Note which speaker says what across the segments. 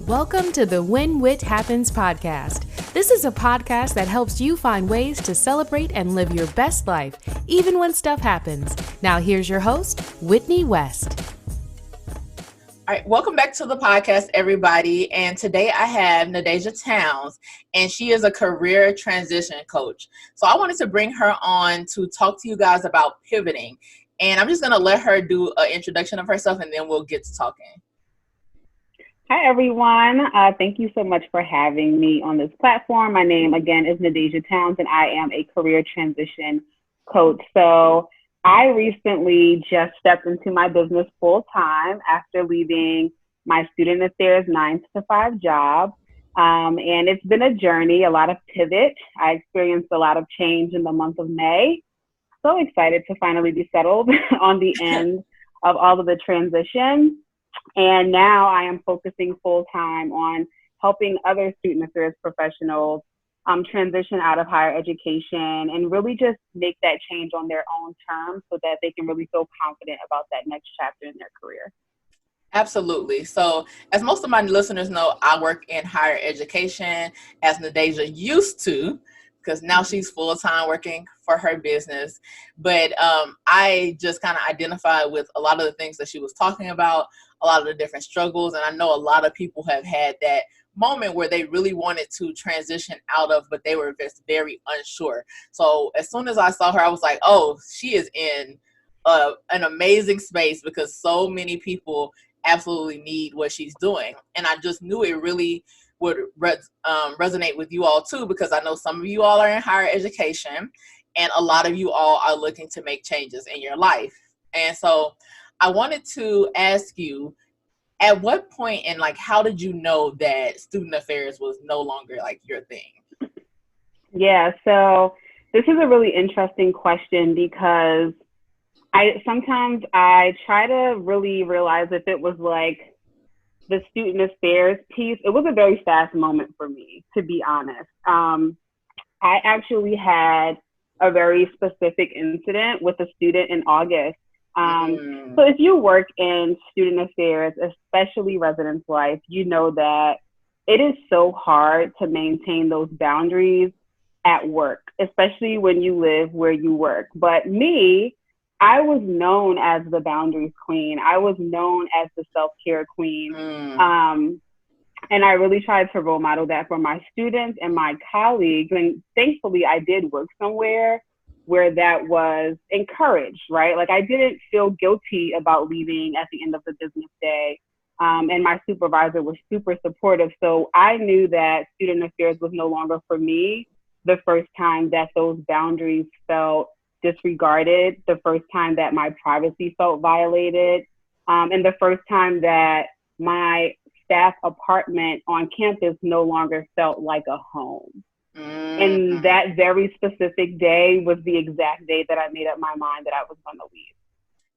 Speaker 1: Welcome to the When Wit Happens podcast. This is a podcast that helps you find ways to celebrate and live your best life, even when stuff happens. Now here's your host, Whitney West.
Speaker 2: All right, welcome back to the podcast, everybody. And today I have Nadejiah Towns, and she is a career transition coach. So I wanted to bring her on to talk to you guys about pivoting. And I'm just going to let her do an introduction of herself, and then we'll get to talking.
Speaker 3: Hi, everyone. Thank you so much for having me on this platform. My name, again, is Nadejiah Towns, and I am a career transition coach. So I recently just stepped into my business full time after leaving my student affairs 9-to-5 job. And it's been a journey, a lot of pivot. I experienced a lot of change in the month of May. So excited to finally be settled on the end of all of the transition. And now I am focusing full time on helping other student affairs professionals transition out of higher education and really just make that change on their own terms so that they can really feel confident about that next chapter in their career.
Speaker 2: Absolutely. So as most of my listeners know, I work in higher education, as Nadejiah used to, because now she's full-time working for her business. But I just kind of identified with a lot of the things that she was talking about, a lot of the different struggles. And I know a lot of people have had that moment where they really wanted to transition out of, but they were just very unsure. So as soon as I saw her, I was like, oh, she is in an amazing space, because so many people absolutely need what she's doing. And I just knew it really would resonate with you all too, because I know some of you all are in higher education and a lot of you all are looking to make changes in your life. And so I wanted to ask you, at what point and how did you know that student affairs was no longer your thing?
Speaker 3: Yeah, so this is a really interesting question, because sometimes I try to really realize if it was the student affairs piece. It was a very fast moment for me, to be honest. I actually had a very specific incident with a student in August. So if you work in student affairs, especially residence life, you know that it is so hard to maintain those boundaries at work, especially when you live where you work. But me, I was known as the boundaries queen. I was known as the self-care queen. And I really tried to role model that for my students and my colleagues. And thankfully, I did work somewhere where that was encouraged, right? I didn't feel guilty about leaving at the end of the business day. And my supervisor was super supportive. So I knew that student affairs was no longer for me the first time that those boundaries felt disregarded, the first time that my privacy felt violated, and the first time that my staff apartment on campus no longer felt like a home. And that very specific day was the exact day that I made up my mind that I was going to leave.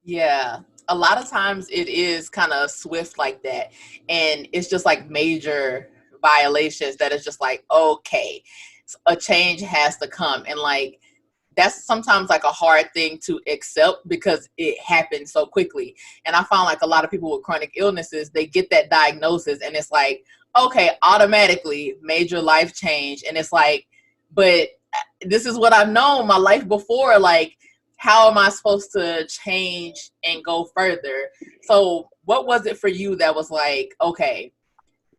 Speaker 2: Yeah, a lot of times it is kind of swift like that. And it's just major violations that is just okay, a change has to come. And that's sometimes a hard thing to accept because it happens so quickly. And I found a lot of people with chronic illnesses, they get that diagnosis and it's okay, automatically major life change. And it's but this is what I've known my life before. How am I supposed to change and go further? So what was it for you that was okay,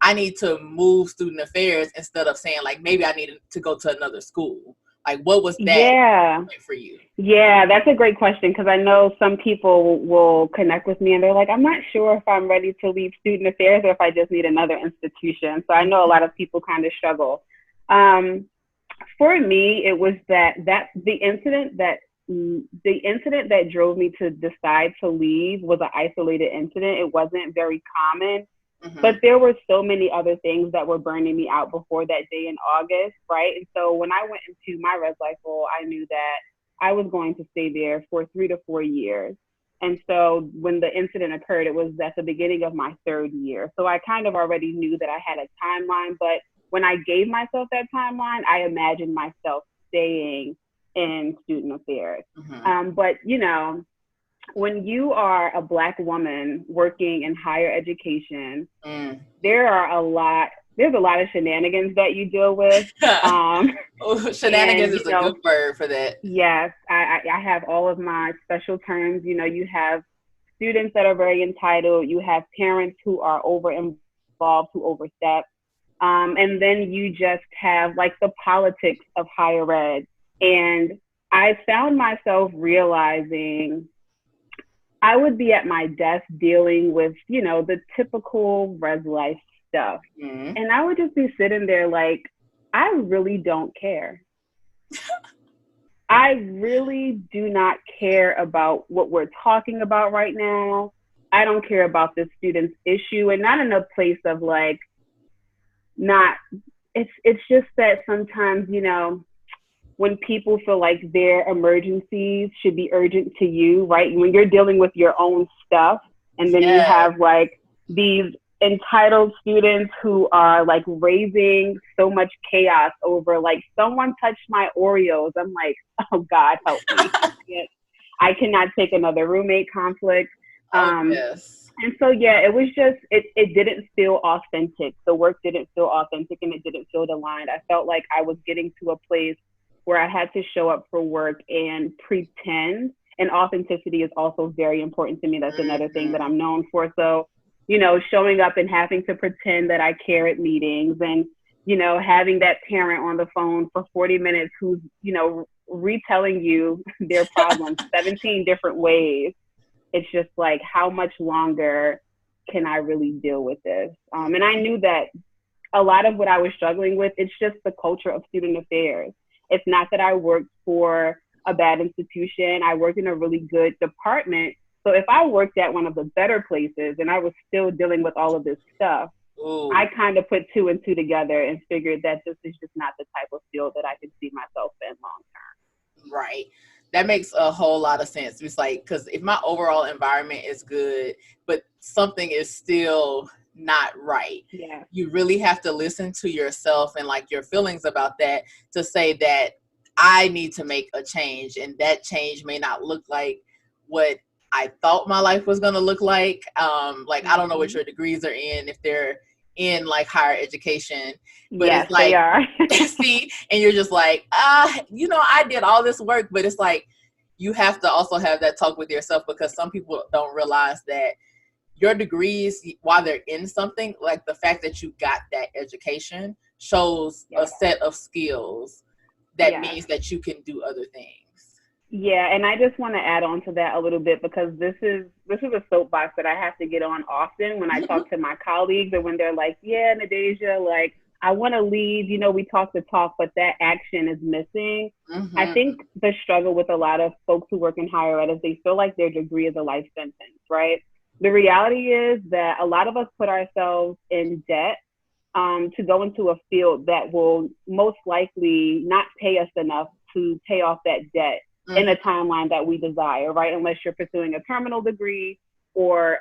Speaker 2: I need to move student affairs instead of saying maybe I needed to go to another school? What was that for you?
Speaker 3: Yeah, that's a great question, because I know some people will connect with me and they're I'm not sure if I'm ready to leave student affairs or if I just need another institution. So I know a lot of people kind of struggle. For me, it was the incident that drove me to decide to leave was an isolated incident. It wasn't very common. But there were so many other things that were burning me out before that day in August, right? And so when I went into my res life role, I knew that I was going to stay there for 3 to 4 years. And so when the incident occurred, it was at the beginning of my 3rd year. So I kind of already knew that I had a timeline. But when I gave myself that timeline, I imagined myself staying in student affairs. But, when you are a Black woman working in higher education,
Speaker 2: Mm.
Speaker 3: there's a lot of shenanigans that you deal with.
Speaker 2: Shenanigans
Speaker 3: And,
Speaker 2: is a good word for that.
Speaker 3: yes, I have all of my special terms. You have students that are very entitled. You have parents who are over involved, who overstep. And then you just have like the politics of higher ed. And I found myself realizing I would be at my desk dealing with, the typical res life stuff.
Speaker 2: Mm.
Speaker 3: And I would just be sitting there like, I really don't care. I really do not care about what we're talking about right now. I don't care about the student's issue, and not in a place of like, not, it's just that sometimes, when people feel like their emergencies should be urgent to you, right? When you're dealing with your own stuff, and then you have like these entitled students who are like raising so much chaos over like, someone touched my Oreos. I'm like, oh God, help me. I cannot take another roommate conflict.
Speaker 2: Yes.
Speaker 3: And so, yeah, it was just, it didn't feel authentic. The work didn't feel authentic, and it didn't feel aligned. I felt like I was getting to a place where I had to show up for work and pretend. And authenticity is also very important to me. That's another thing that I'm known for. So, showing up and having to pretend that I care at meetings, and, having that parent on the phone for 40 minutes who's, retelling you their problems 17 different ways. It's just like, how much longer can I really deal with this? And I knew that a lot of what I was struggling with, it's just the culture of student affairs. It's not that I worked for a bad institution. I worked in a really good department. So if I worked at one of the better places and I was still dealing with all of this stuff,
Speaker 2: Ooh.
Speaker 3: I kind of put two and two together and figured that this is just not the type of field that I could see myself in long term.
Speaker 2: Right. That makes a whole lot of sense. It's like, because if my overall environment is good, but something is still not right, you really have to listen to yourself and like your feelings about that to say that I need to make a change, and that change may not look like what I thought my life was going to look like. I don't know what your degrees are in, if they're in like higher education, but
Speaker 3: yes,
Speaker 2: it's like,
Speaker 3: they are.
Speaker 2: see, and you're just like, I did all this work, but it's like, you have to also have that talk with yourself, because some people don't realize that your degrees, while they're in something, like the fact that you got that education shows a set of skills that means that you can do other things.
Speaker 3: Yeah, and I just want to add on to that a little bit, because this is a soapbox that I have to get on often when I talk to my colleagues, or when they're like, yeah, Nadejiah, like, I want to leave, we talk the talk, but that action is missing.
Speaker 2: Mm-hmm.
Speaker 3: I think the struggle with a lot of folks who work in higher ed is they feel like their degree is a life sentence, right? The reality is that a lot of us put ourselves in debt to go into a field that will most likely not pay us enough to pay off that debt in a timeline that we desire, right? Unless you're pursuing a terminal degree, or,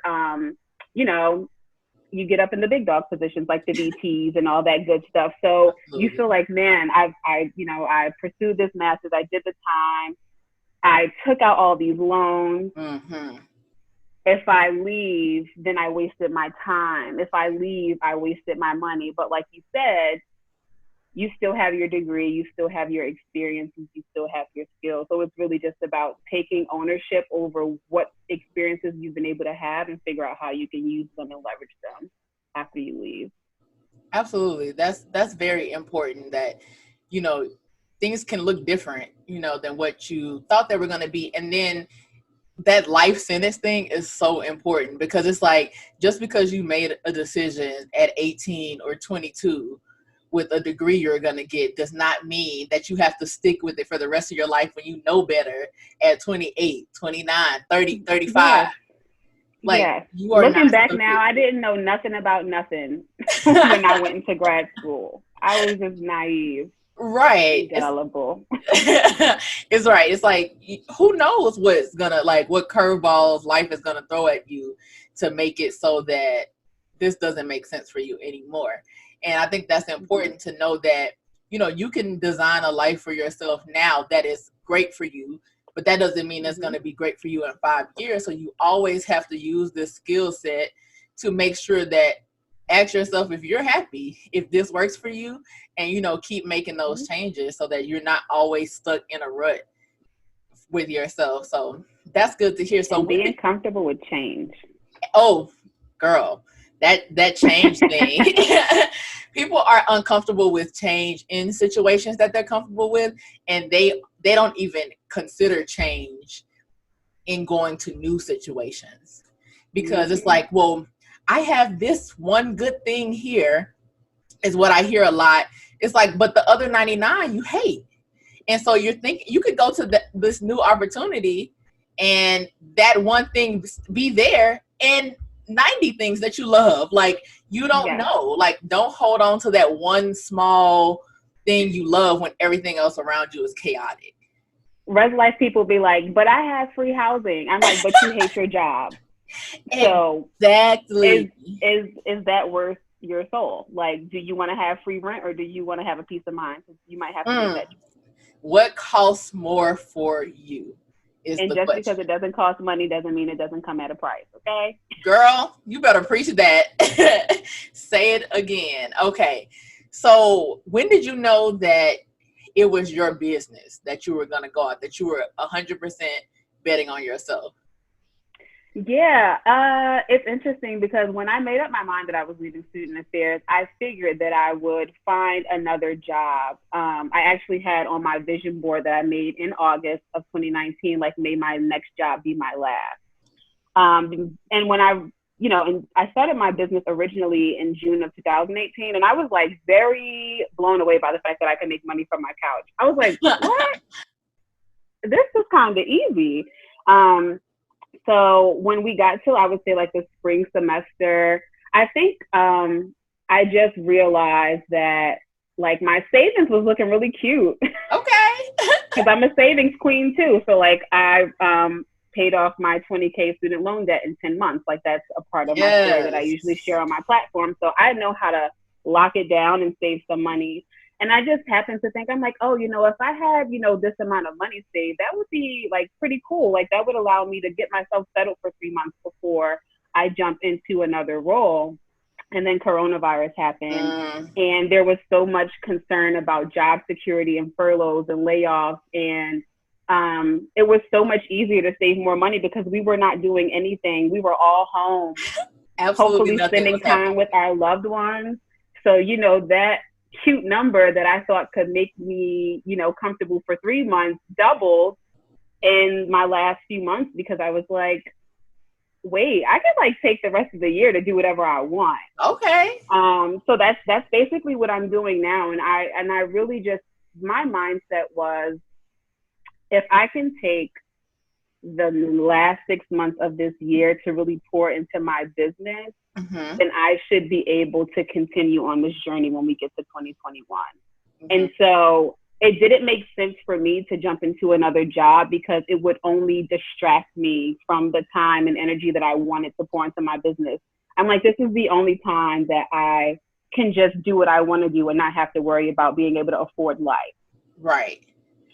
Speaker 3: you get up in the big dog positions like the VTs and all that good stuff. So you feel like, man, I pursued this master's, I did the time, I took out all these loans.
Speaker 2: Mm-hmm.
Speaker 3: If I leave, then I wasted my time. If I leave, I wasted my money. But like you said, you still have your degree, you still have your experiences, you still have your skills. So it's really just about taking ownership over what experiences you've been able to have, and figure out how you can use them and leverage them after you leave.
Speaker 2: Absolutely. That's very important, that, things can look different, than what you thought they were going to be. And then that life sentence thing is so important, because it's like, just because you made a decision at 18 or 22 with a degree you're going to get, does not mean that you have to stick with it for the rest of your life when you know better at 28, 29, 30, 35.
Speaker 3: Like,
Speaker 2: you are
Speaker 3: looking back now, I didn't know nothing about nothing when I went into grad school. I was just naive.
Speaker 2: Right.
Speaker 3: Gullible.
Speaker 2: It's right. It's like, who knows what's gonna, like, what curveballs life is gonna throw at you to make it so that this doesn't make sense for you anymore. And I think that's important to know that, you can design a life for yourself now that is great for you, but that doesn't mean it's going to be great for you in 5 years. So you always have to use this skill set to make sure that, ask yourself if you're happy, if this works for you, and, you know, keep making those changes so that you're not always stuck in a rut with yourself. So that's good to hear. So
Speaker 3: and being comfortable with change.
Speaker 2: Oh, girl, that change thing. People are uncomfortable with change in situations that they're comfortable with, and they don't even consider change in going to new situations, because it's like, well, I have this one good thing here, is what I hear a lot. It's like, but the other 99 you hate. And so you're thinking you could go to this new opportunity and that one thing be there, and 90 things that you love. Like, you don't know. Like, don't hold on to that one small thing you love when everything else around you is chaotic.
Speaker 3: Res life people be like, but I have free housing. I'm like, but you hate your job. So
Speaker 2: exactly.
Speaker 3: Is that worth your soul? Like, do you want to have free rent, or do you want to have a peace of mind? You might have to make that choice.
Speaker 2: What costs more for you is
Speaker 3: and
Speaker 2: the
Speaker 3: just
Speaker 2: question.
Speaker 3: Because it doesn't cost money doesn't mean it doesn't come at a price. Okay,
Speaker 2: girl, you better preach that. Say it again. Okay, so when did you know that it was your business that you were going to go out, that you were 100% betting on yourself?
Speaker 3: Yeah, it's interesting because when I made up my mind that I was leaving student affairs, I figured that I would find another job. I actually had on my vision board that I made in August of 2019, like, may my next job be my last. And when and I started my business originally in June of 2018, and I was like very blown away by the fact that I could make money from my couch. I was like, what? This is kind of easy. So when we got to, I would say, like, the spring semester, I think I just realized that, like, my savings was looking really cute.
Speaker 2: Okay.
Speaker 3: Because I'm a savings queen too. So, like, I paid off my $20K student loan debt in 10 months. Like, that's a part of my story that I usually share on my platform. So I know how to lock it down and save some money. And I just happened to think, I'm like, oh, if I had, this amount of money saved, that would be, like, pretty cool. Like, that would allow me to get myself settled for 3 months before I jump into another role. And then coronavirus happened. And there was so much concern about job security and furloughs and layoffs. And it was so much easier to save more money because we were not doing anything. We were all home,
Speaker 2: Absolutely,
Speaker 3: hopefully spending time with our loved ones. So, that cute number that I thought could make me, comfortable for 3 months doubled in my last few months, because I was like, wait, I could, like, take the rest of the year to do whatever I want.
Speaker 2: Okay.
Speaker 3: So that's basically what I'm doing now. And I really just, my mindset was, if I can take the last 6 months of this year to really pour into my business, then I should be able to continue on this journey when we get to 2021. And so it didn't make sense for me to jump into another job, because it would only distract me from the time and energy that I wanted to pour into my business. I'm like, this is the only time that I can just do what I want to do and not have to worry about being able to afford life.
Speaker 2: Right.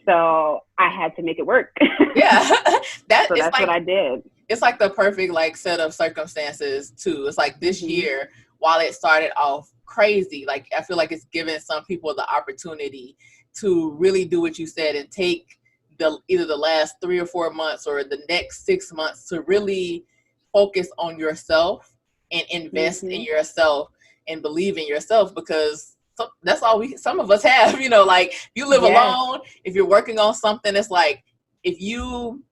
Speaker 3: So I had to make it work.
Speaker 2: Yeah.
Speaker 3: That's what I did.
Speaker 2: It's like the perfect, like, set of circumstances too. It's like this year, while it started off crazy, like, I feel like it's given some people the opportunity to really do what you said and take either the last 3 or 4 months or the next 6 months to really focus on yourself and invest in yourself and believe in yourself, because that's all some of us have, like, you live alone. If you're working on something, it's like, if you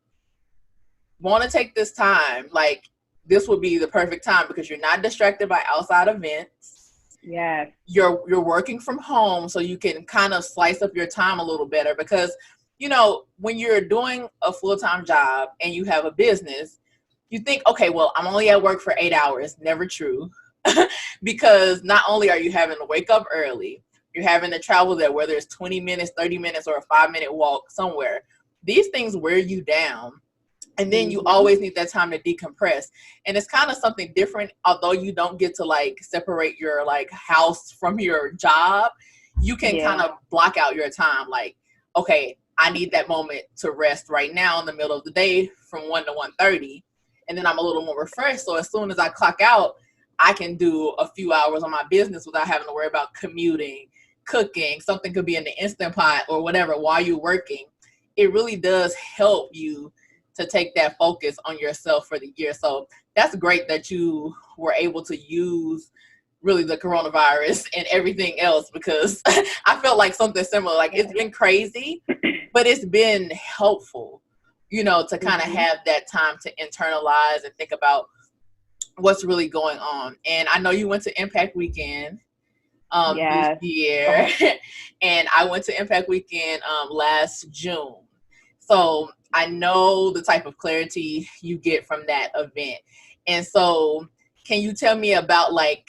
Speaker 2: want to take this time, like, this would be the perfect time, because you're not distracted by outside events.
Speaker 3: Yes.
Speaker 2: You're working from home, so you can kind of slice up your time a little better, because, when you're doing a full-time job and you have a business, you think, okay, well, I'm only at work for 8 hours. Never true. Because not only are you having to wake up early, you're having to travel there, whether it's 20 minutes, 30 minutes, or a 5-minute walk somewhere. These things wear you down. And then you always need that time to decompress. And it's kind of something different. Although you don't get to, like, separate your, like, house from your job, you can kind of block out your time. Like, okay, I need that moment to rest right now in the middle of the day from 1 to 1:30. And then I'm a little more refreshed. So as soon as I clock out, I can do a few hours on my business without having to worry about commuting, cooking. Something could be in the Instant Pot or whatever while you're working. It really does help you to take that focus on yourself for the year. So that's great that you were able to use really the coronavirus and everything else, because I felt like something similar. Like, it's been crazy, but it's been helpful, you know, to kind of have that time to internalize and think about what's really going on. And I know you went to Impact Weekend this year, and I went to Impact Weekend last June. So I know the type of clarity you get from that event. And so can you tell me about like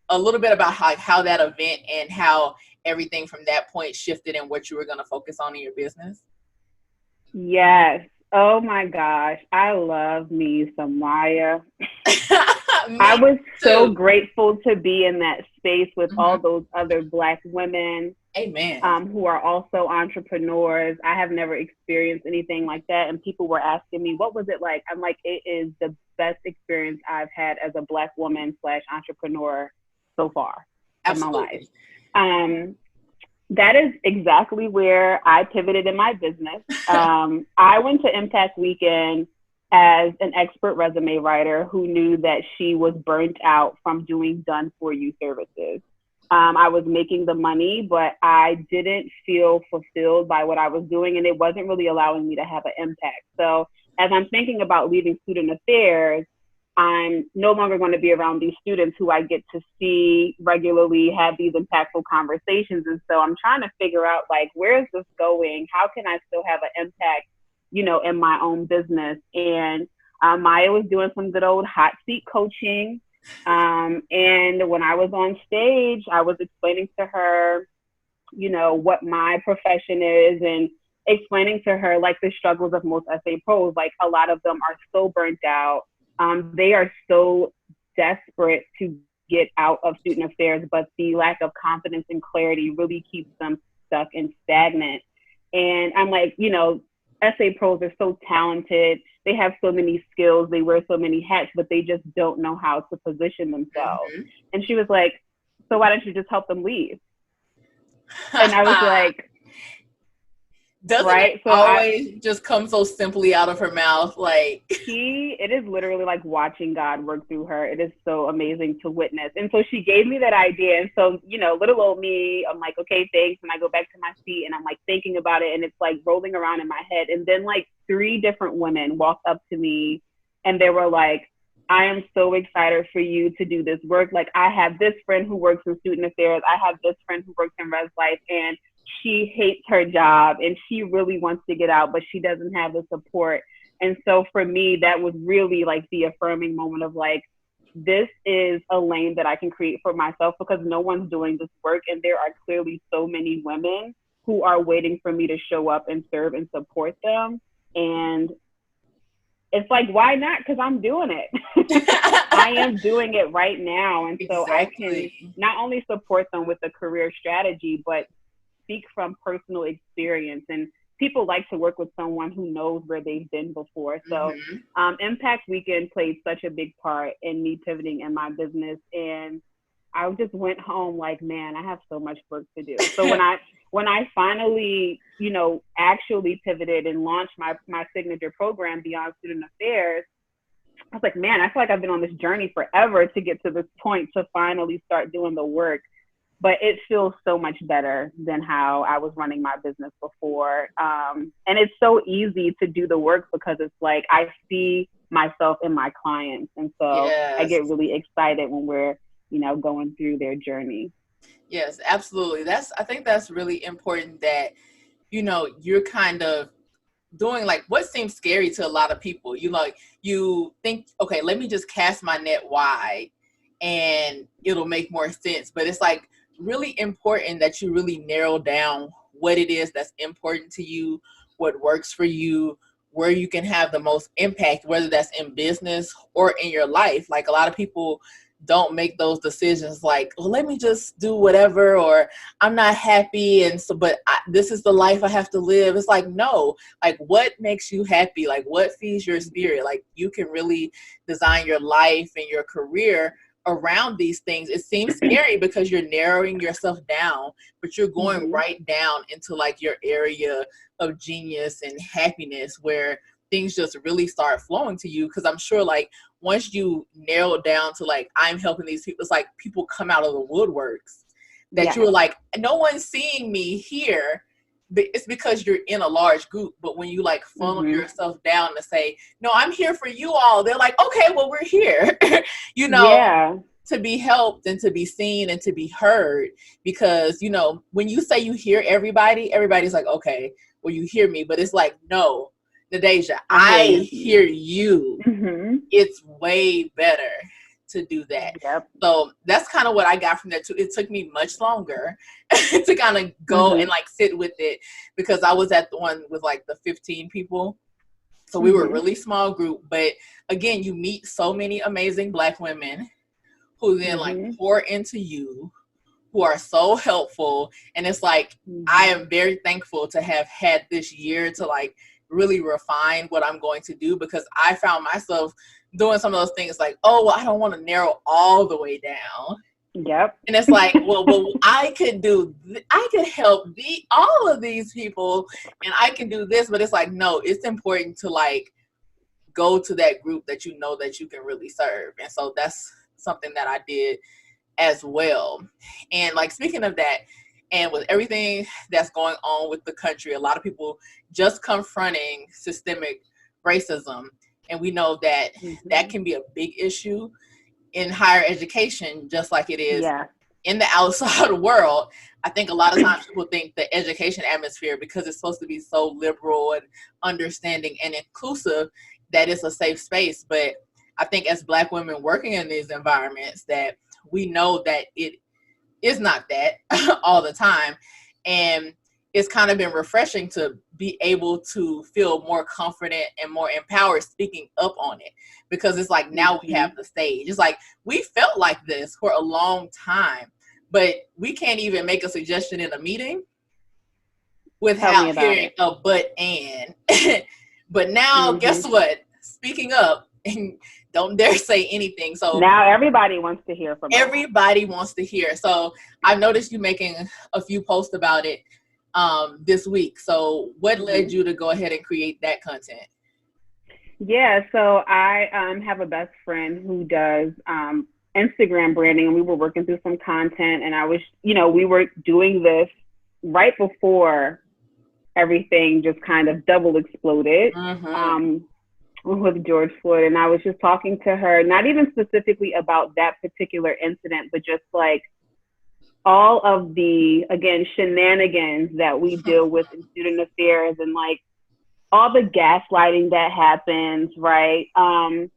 Speaker 2: a little bit about how that event and how everything from that point shifted and what you were going to focus on in your business?
Speaker 3: Yes. Oh my gosh. I love me some Maya. I was so grateful to be in that space with all those other Black women.
Speaker 2: Amen.
Speaker 3: Who are also entrepreneurs. I have never experienced anything like that. And people were asking me, what was it like? I'm like, it is the best experience I've had as a Black woman / entrepreneur so far in my life. That is exactly where I pivoted in my business. I went to Impact Weekend as an expert resume writer who knew that she was burnt out from doing done-for-you services. I was making the money, but I didn't feel fulfilled by what I was doing, and it wasn't really allowing me to have an impact. So as I'm thinking about leaving student affairs, I'm no longer going to be around these students who I get to see regularly, have these impactful conversations. And so I'm trying to figure out, like, where is this going? How can I still have an impact, you know, in my own business? And Maya was doing some good old hot seat coaching. And when I was on stage, I was explaining to her, you know, what my profession is, and explaining to her like the struggles of most SA pros. Like, a lot of them are so burnt out. They are so desperate to get out of student affairs, but the lack of confidence and clarity really keeps them stuck and stagnant. And I'm like, you know, SA pros are so talented. They have so many skills. They wear so many hats, but they just don't know how to position themselves. And she was like, so why don't you just help them leave? And I was like,
Speaker 2: doesn't it always just come so simply out of her mouth? Like,
Speaker 3: it is literally like watching God work through her. It is so amazing to witness. And so she gave me that idea. And so, you know, little old me, I'm like, okay, thanks. And I go back to my seat and I'm like thinking about it, and it's like rolling around in my head. And then like 3 different women walked up to me and they were like, I am so excited for you to do this work. Like, I have this friend who works in student affairs. I have this friend who works in Res Life, and she hates her job and she really wants to get out, but she doesn't have the support. And so for me, that was really like the affirming moment of like, this is a lane that I can create for myself, because no one's doing this work. And there are clearly so many women who are waiting for me to show up and serve and support them. And it's like, why not? Because I'm doing it. I am doing it right now. And so I can not only support them with a career strategy, but speak from personal experience. And people like to work with someone who knows where they've been before. So Impact Weekend played such a big part in me pivoting in my business. And I just went home like, man, I have so much work to do. So when I finally, you know, actually pivoted and launched my signature program, Beyond Student Affairs, I was like, man, I feel like I've been on this journey forever to get to this point to finally start doing the work. But it feels so much better than how I was running my business before. And it's so easy to do the work because it's like I see myself in my clients. And so I get really excited when we're, you know, going through their journey.
Speaker 2: Yes, absolutely. I think that's really important that, you know, you're kind of doing like what seems scary to a lot of people. You think, okay, let me just cast my net wide and it'll make more sense. But it's like really important that you really narrow down what it is that's important to you, what works for you, where you can have the most impact, whether that's in business or in your life. Like, a lot of people don't make those decisions like, well, let me just do whatever, or I'm not happy, and so, but this is the life I have to live. It's like, no, like, what makes you happy? Like, what feeds your spirit? Like, you can really design your life and your career around these things. It seems scary because you're narrowing yourself down, but you're going right down into like your area of genius and happiness where things just really start flowing to you. Because I'm sure like once you narrow it down to like, I'm helping these people, it's like people come out of the woodworks that you were like, no one's seeing me here. But it's because you're in a large group. But when you like funnel yourself down to say, no, I'm here for you all, they're like, okay, well, we're here, you know, to be helped and to be seen and to be heard. Because, you know, when you say you hear everybody, everybody's like, okay, well, you hear me. But it's like, no, Nadejiah, I hear you. It's way better to do that. So that's kind of what I got from that too. It took me much longer to kind of go and like sit with it, because I was at the one with like the 15 people. So we were a really small group, but again, you meet so many amazing Black women who then like pour into you, who are so helpful. And it's like, I am very thankful to have had this year to like really refine what I'm going to do, because I found myself doing some of those things like, oh, well, I don't want to narrow all the way down. And it's like, well, I could help all of these people, and I can do this. But it's like, no, it's important to like go to that group that you know that you can really serve. And so that's something that I did as well. And like, speaking of that, and with everything that's going on with the country, a lot of people just confronting systemic racism. And we know that that can be a big issue in higher education, just like it is in the outside world. I think a lot of times people think the education atmosphere, because it's supposed to be so liberal and understanding and inclusive, that it's a safe space. But I think as Black women working in these environments, that we know that it is not that all the time. And it's kind of been refreshing to be able to feel more confident and more empowered speaking up on it, because it's like, now we have the stage. It's like, we felt like this for a long time, but we can't even make a suggestion in a meeting without hearing a but and. But now, guess what? Speaking up, and don't dare say anything. So
Speaker 3: now everybody wants to hear from
Speaker 2: everybody wants to hear. So I've noticed you making a few posts about it this week. So what led you to go ahead and create that content?
Speaker 3: So I have a best friend who does Instagram branding, and we were working through some content, and I was, we were doing this right before everything just kind of double exploded with George Floyd. And I was just talking to her, not even specifically about that particular incident, but just like all of the, again, shenanigans that we deal with in student affairs, and like all the gaslighting that happens, right?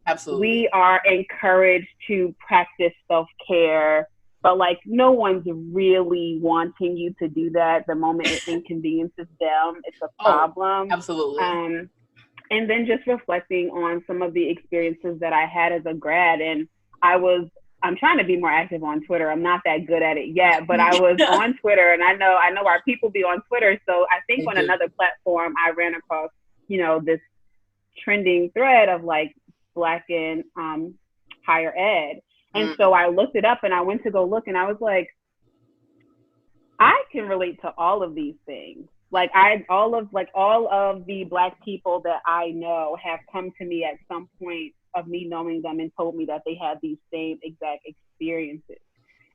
Speaker 2: Absolutely.
Speaker 3: We are encouraged to practice self-care, but like no one's really wanting you to do that the moment it inconveniences them. It's a problem.
Speaker 2: Absolutely.
Speaker 3: And then just reflecting on some of the experiences that I had as a grad. And I'm trying to be more active on Twitter. I'm not that good at it yet, but I was on Twitter, and I know our people be on Twitter. So I think on another platform, I ran across, this trending thread of like Black in higher ed. And so I looked it up, and I went to go look, and I was like, I can relate to all of these things. Like all of the Black people that I know have come to me at some point of me knowing them and told me that they had these same exact experiences.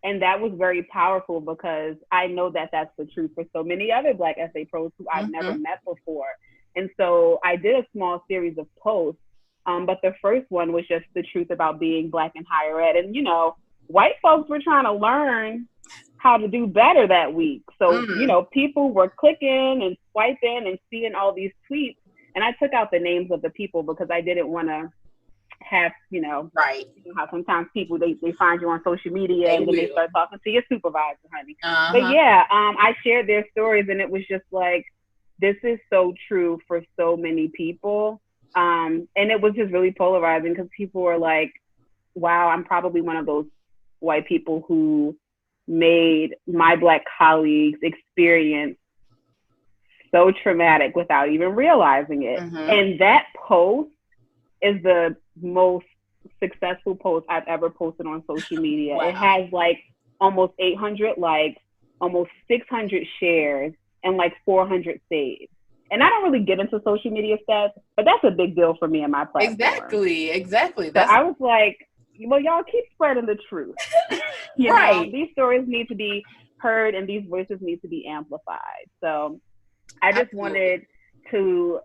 Speaker 3: And that was very powerful, because I know that that's the truth for so many other Black essay pros who I've never met before. And so I did a small series of posts, but the first one was just the truth about being Black in higher ed. And, white folks were trying to learn how to do better that week. So, people were clicking and swiping and seeing all these tweets. And I took out the names of the people because I didn't want to have,
Speaker 2: right.
Speaker 3: How sometimes people, they find you on social media and then they start talking to your supervisor, honey. But yeah, I shared their stories, and it was just like, this is so true for so many people. And it was just really polarizing, because people were like, wow, I'm probably one of those white people who made my Black colleagues experience so traumatic without even realizing it. And that post is the most successful post I've ever posted on social media. Wow. It has like almost 800 likes, almost 600 shares, and like 400 saves. And I don't really get into social media stats, but that's a big deal for me and my platform.
Speaker 2: Exactly.
Speaker 3: So I was like, well, y'all keep spreading the truth. You know, these stories need to be heard and these voices need to be amplified. So I just wanted to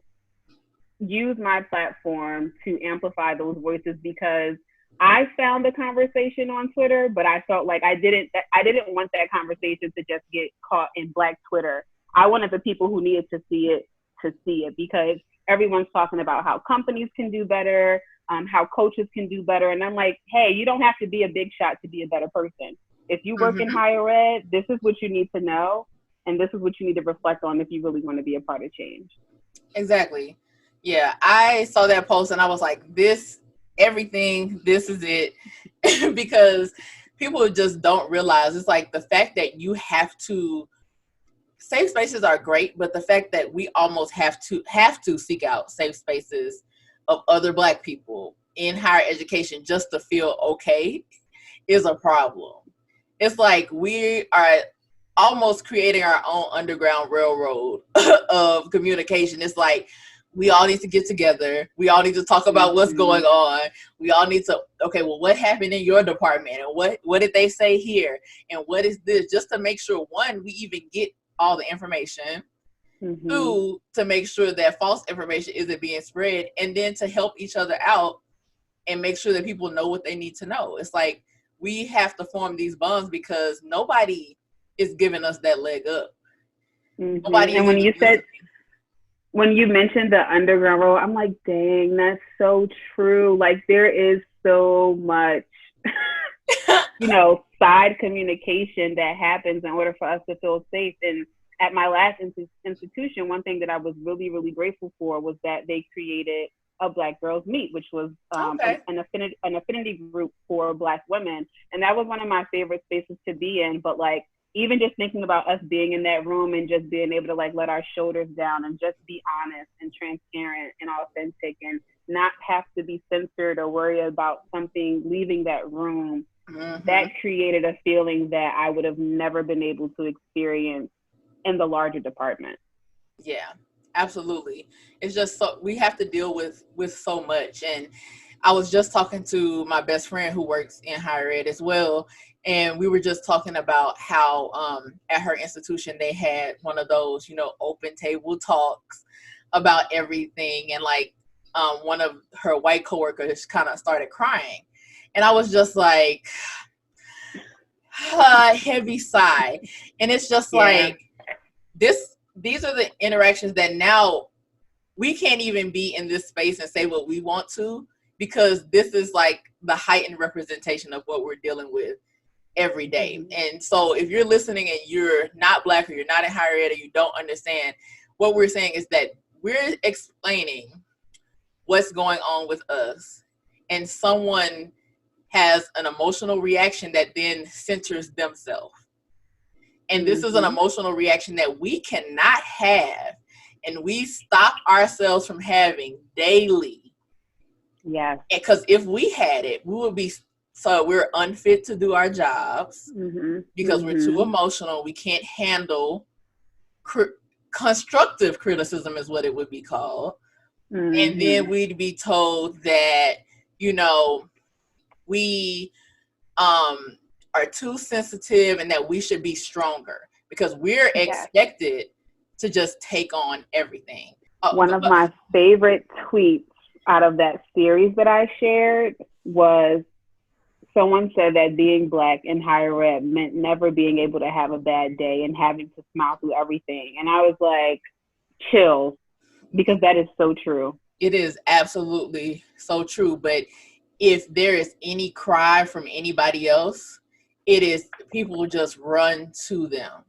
Speaker 3: use my platform to amplify those voices, because I found the conversation on Twitter, but I felt like I didn't want that conversation to just get caught in Black Twitter. I wanted the people who needed to see it, because everyone's talking about how companies can do better, how coaches can do better. And I'm like, hey, you don't have to be a big shot to be a better person. If you work in higher ed, this is what you need to know. And this is what you need to reflect on if you really want to be a part of change.
Speaker 2: Exactly. Yeah, I saw that post and I was like, this is it. Because people just don't realize, it's like the fact that you have to, safe spaces are great, but the fact that we almost have to seek out safe spaces of other Black people in higher education just to feel okay is a problem. It's like we are almost creating our own underground railroad of communication. It's like we all need to get together. We all need to talk about what's going on. We all need to, okay, well, what happened in your department? And what did they say here? And what is this? Just to make sure, one, we even get all the information. Two, to make sure that false information isn't being spread. And then to help each other out and make sure that people know what they need to know. It's like we have to form these bonds because nobody is giving us that leg up. Nobody.
Speaker 3: And when you mentioned the underground role, I'm like, dang, that's so true. Like there is so much, side communication that happens in order for us to feel safe. And at my last institution, one thing that I was really, really grateful for was that they created a Black Girls Meet, which was an affinity group for Black women. And that was one of my favorite spaces to be in. But like, even just thinking about us being in that room and just being able to like let our shoulders down and just be honest and transparent and authentic and not have to be censored or worry about something leaving that room, that created a feeling that I would have never been able to experience in the larger department.
Speaker 2: Yeah, absolutely. It's just so we have to deal with so much. And I was just talking to my best friend who works in higher ed as well. And we were just talking about how at her institution, they had one of those, open table talks about everything. And like one of her white coworkers kind of started crying. And I was just like, heavy sigh. And it's just like, these are the interactions that now we can't even be in this space and say what we want to, because this is like the heightened representation of what we're dealing with every day. And so if you're listening and you're not Black or you're not in higher ed or you don't understand, what we're saying is that we're explaining what's going on with us, and someone has an emotional reaction that then centers themselves. And this is an emotional reaction that we cannot have, and we stop ourselves from having daily.
Speaker 3: Yes.
Speaker 2: Because if we had it, we would be, so we're unfit to do our jobs because we're too emotional. We can't handle constructive criticism is what it would be called. And then we'd be told that, we are too sensitive and that we should be stronger because we're expected to just take on everything.
Speaker 3: One of my favorite tweets out of that series that I shared was someone said that being Black in higher ed meant never being able to have a bad day and having to smile through everything. And I was like, chill, because that is so true.
Speaker 2: It is absolutely so true. But if there is any cry from anybody else, it is people just run to them.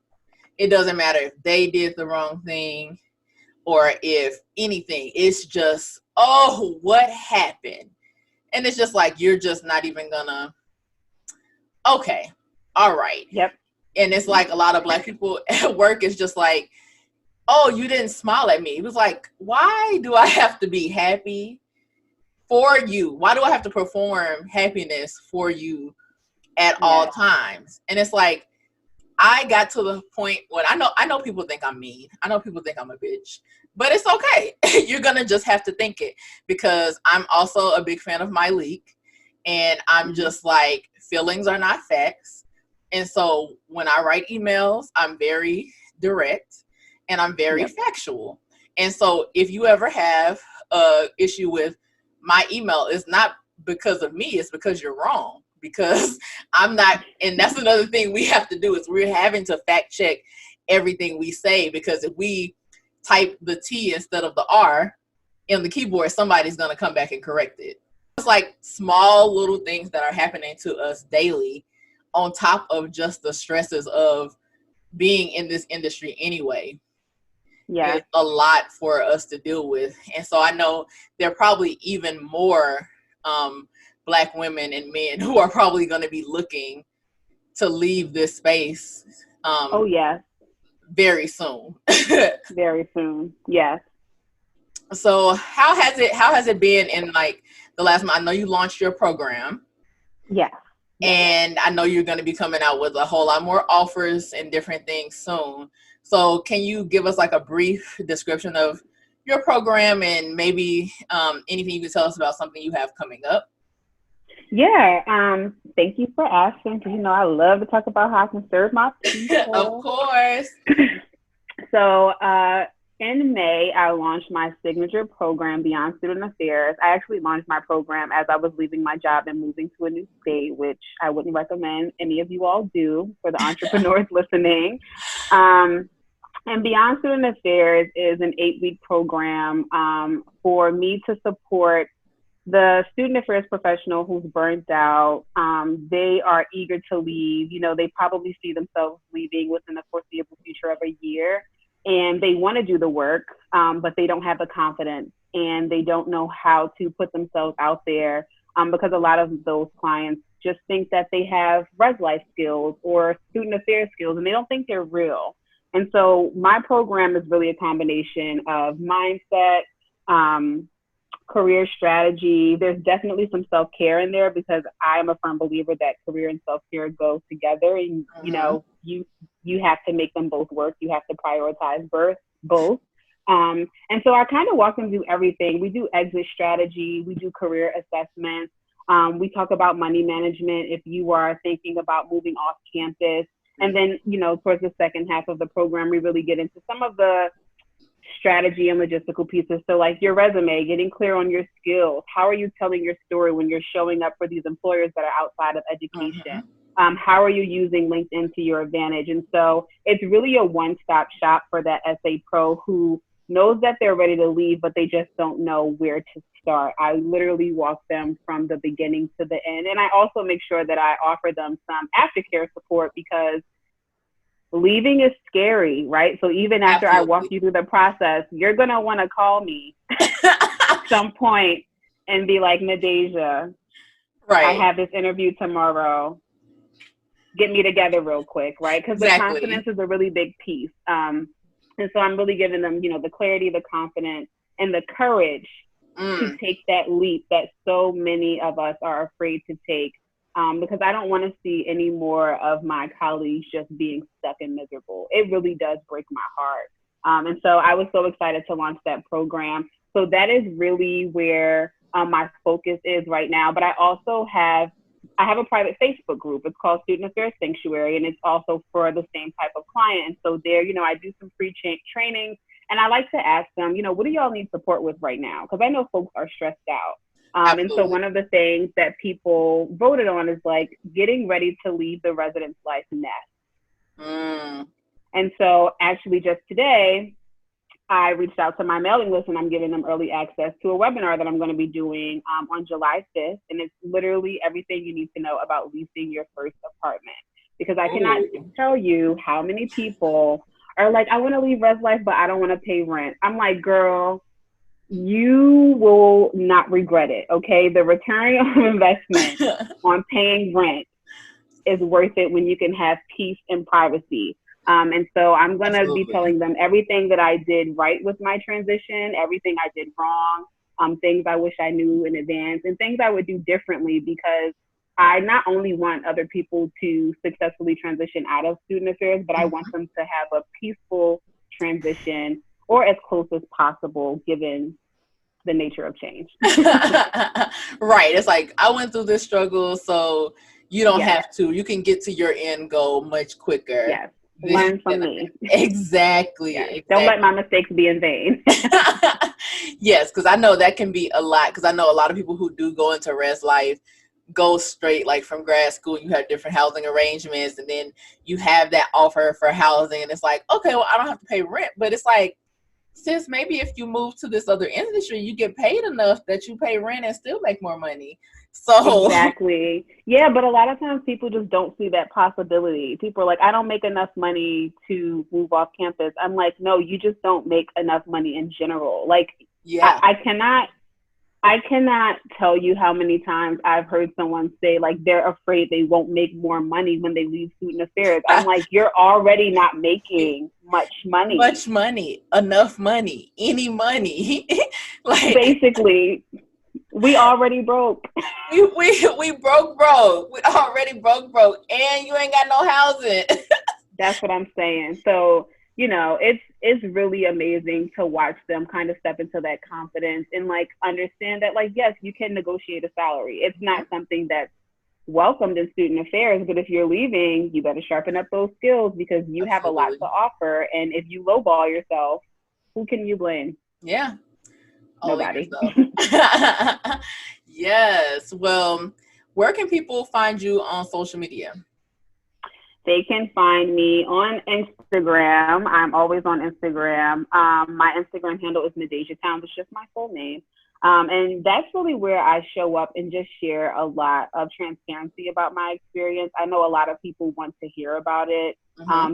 Speaker 2: It doesn't matter if they did the wrong thing or if anything. It's just, oh, what happened? And it's just like, you're just not even gonna okay, all right.
Speaker 3: Yep.
Speaker 2: And it's like a lot of Black people at work is just like, oh, you didn't smile at me. It was like, why do I have to be happy for you? Why do I have to perform happiness for you at all times? And it's like, I got to the point when I know people think I'm mean. I know people think I'm a bitch, but it's okay. You're going to just have to think it, because I'm also a big fan of my leak, and I'm just like, feelings are not facts. And so when I write emails, I'm very direct and I'm very factual. And so if you ever have a issue with my email, it's not because of me, it's because you're wrong. Because I'm not, and that's another thing we have to do, is we're having to fact check everything we say, because if we type the T instead of the R in the keyboard, somebody's going to come back and correct it. It's like small little things that are happening to us daily, on top of just the stresses of being in this industry anyway.
Speaker 3: Yeah.
Speaker 2: It's a lot for us to deal with. And so I know there are probably even more Black women and men who are probably going to be looking to leave this space. Very soon.
Speaker 3: Very soon. Yes.
Speaker 2: So how has it been in like the last month? I know you launched your program.
Speaker 3: Yes.
Speaker 2: And I know you're going to be coming out with a whole lot more offers and different things soon. So can you give us like a brief description of your program, and maybe anything you can tell us about something you have coming up?
Speaker 3: Yeah. Thank you for asking, because I love to talk about how I can serve my people.
Speaker 2: Of course.
Speaker 3: So in May, I launched my signature program, Beyond Student Affairs. I actually launched my program as I was leaving my job and moving to a new state, which I wouldn't recommend any of you all do, for the entrepreneurs listening. And Beyond Student Affairs is an 8-week program for me to support the student affairs professional who's burnt out. They are eager to leave. They probably see themselves leaving within the foreseeable future of a year. And they want to do the work, but they don't have the confidence, and they don't know how to put themselves out there, because a lot of those clients just think that they have res life skills or student affairs skills, and they don't think they're real. And so my program is really a combination of mindset, career strategy. There's definitely some self-care in there, because I am a firm believer that career and self-care go together, and you have to make them both work. You have to prioritize both. And so I kind of walk them through everything. We do exit strategy. We do career assessments. We talk about money management if you are thinking about moving off campus. And then, towards the second half of the program, we really get into some of the strategy and logistical pieces. So like your resume, getting clear on your skills. How are you telling your story when you're showing up for these employers that are outside of education? How are you using LinkedIn to your advantage? And so it's really a one-stop shop for that SA Pro who knows that they're ready to leave, but they just don't know where to start. I literally walk them from the beginning to the end. And I also make sure that I offer them some aftercare support, because leaving is scary, right? So even after I walk you through the process, you're going to want to call me at some point and be like, Nadejiah, I have this interview tomorrow. Get me together real quick, right? Because the confidence is a really big piece. And so I'm really giving them, the clarity, the confidence, and the courage to take that leap that so many of us are afraid to take. Because I don't want to see any more of my colleagues just being stuck and miserable. It really does break my heart. And so I was so excited to launch that program. So that is really where my focus is right now. But I also have a private Facebook group. It's called Student Affairs Sanctuary, and it's also for the same type of client. And so there, I do some free training, and I like to ask them, what do y'all need support with right now? Because I know folks are stressed out. And so one of the things that people voted on is like getting ready to leave the residence life nest. And so actually just today, I reached out to my mailing list, and I'm giving them early access to a webinar that I'm going to be doing on July 5th. And it's literally everything you need to know about leasing your first apartment. Because I cannot tell you how many people are like, I want to leave res life, but I don't want to pay rent. I'm like, girl, you will not regret it, okay? The return on investment on paying rent is worth it when you can have peace and privacy. And so I'm going to be telling them everything that I did right with my transition, everything I did wrong, things I wish I knew in advance, and things I would do differently, because I not only want other people to successfully transition out of student affairs, but I want them to have a peaceful transition, or as close as possible, given the nature of change.
Speaker 2: Right. It's like, I went through this struggle, so you don't have to. You can get to your end goal much quicker.
Speaker 3: Yes. Learn from me.
Speaker 2: Exactly.
Speaker 3: Yes.
Speaker 2: Exactly.
Speaker 3: Don't let my mistakes be in vain.
Speaker 2: Yes, because I know that can be a lot, because I know a lot of people who do go into res life go straight, like from grad school, you have different housing arrangements, and then you have that offer for housing, and it's like, okay, well, I don't have to pay rent, but it's like, sis, maybe if you move to this other industry, you get paid enough that you pay rent and still make more money. So
Speaker 3: exactly. Yeah, but a lot of times people just don't see that possibility. People are like, I don't make enough money to move off campus. I'm like, no, you just don't make enough money in general. Like, I cannot tell you how many times I've heard someone say, like, they're afraid they won't make more money when they leave student affairs. I'm like, you're already not making much money.
Speaker 2: Enough money, any money. Like,
Speaker 3: basically, we already broke.
Speaker 2: we broke. We already broke, and you ain't got no housing.
Speaker 3: That's what I'm saying. So, you know, it's really amazing to watch them kind of step into that confidence and, like, understand that, like, yes, you can negotiate a salary. It's not something that's welcomed in student affairs, but if you're leaving, you better sharpen up those skills, because you have a lot to offer. And if you lowball yourself, who can you blame?
Speaker 2: Yeah.
Speaker 3: Nobody.
Speaker 2: Yes. Well, where can people find you on social media?
Speaker 3: They can find me on Instagram. I'm always on Instagram. My Instagram handle is Nadejiah Towns. It's just my full name. And that's really where I show up and just share a lot of transparency about my experience. I know a lot of people want to hear about it.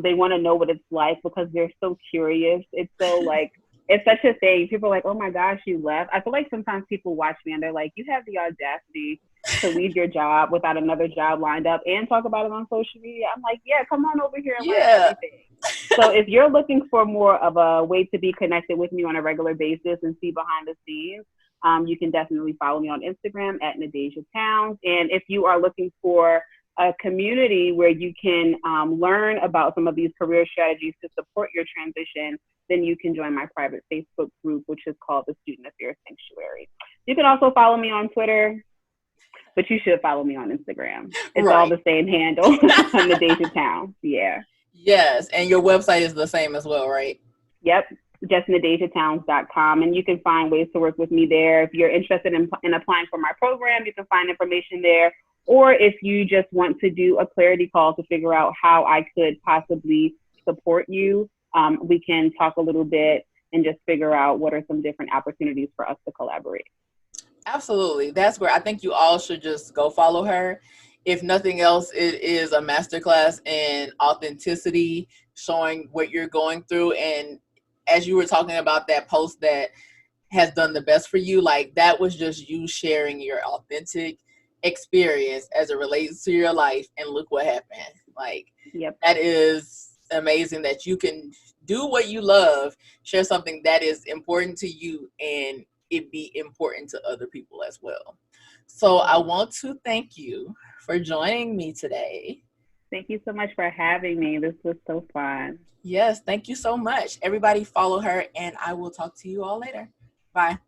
Speaker 3: They want to know what it's like, because they're so curious. It's so like, it's such a thing. People are like, oh my gosh, you left. I feel like sometimes people watch me and they're like, you have the audacity to leave your job without another job lined up and talk about it on social media. I'm like, yeah, come on over here and learn everything. So if you're looking for more of a way to be connected with me on a regular basis and see behind the scenes, you can definitely follow me on Instagram at Nadejiah Towns. And if you are looking for a community where you can learn about some of these career strategies to support your transition, then you can join my private Facebook group, which is called the Student Affairs Sanctuary. You can also follow me on Twitter, but you should follow me on Instagram. It's all the same handle, Nadejiah Towns. Yeah.
Speaker 2: Yes, and your website is the same as well, right?
Speaker 3: Yep, just NadejiahTowns.com, and you can find ways to work with me there. If you're interested in applying for my program, you can find information there. Or if you just want to do a clarity call to figure out how I could possibly support you, we can talk a little bit and just figure out what are some different opportunities for us to collaborate.
Speaker 2: Absolutely. That's where I think you all should just go follow her. If nothing else, it is a masterclass in authenticity, showing what you're going through. And as you were talking about that post that has done the best for you, like, that was just you sharing your authentic experience as it relates to your life, and look what happened. Like, that is amazing that you can do what you love, share something that is important to you, and it be important to other people as well. So I want to thank you for joining me today.
Speaker 3: Thank you so much for having me. This was so fun.
Speaker 2: Yes, thank you so much. Everybody follow her, and I will talk to you all later. Bye.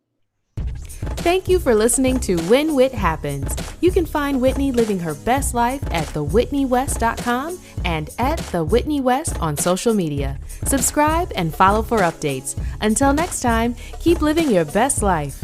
Speaker 1: Thank you for listening to When Whit Happens. You can find Whitney living her best life at thewhitneywest.com and at The Whitney West on social media. Subscribe and follow for updates. Until next time, keep living your best life.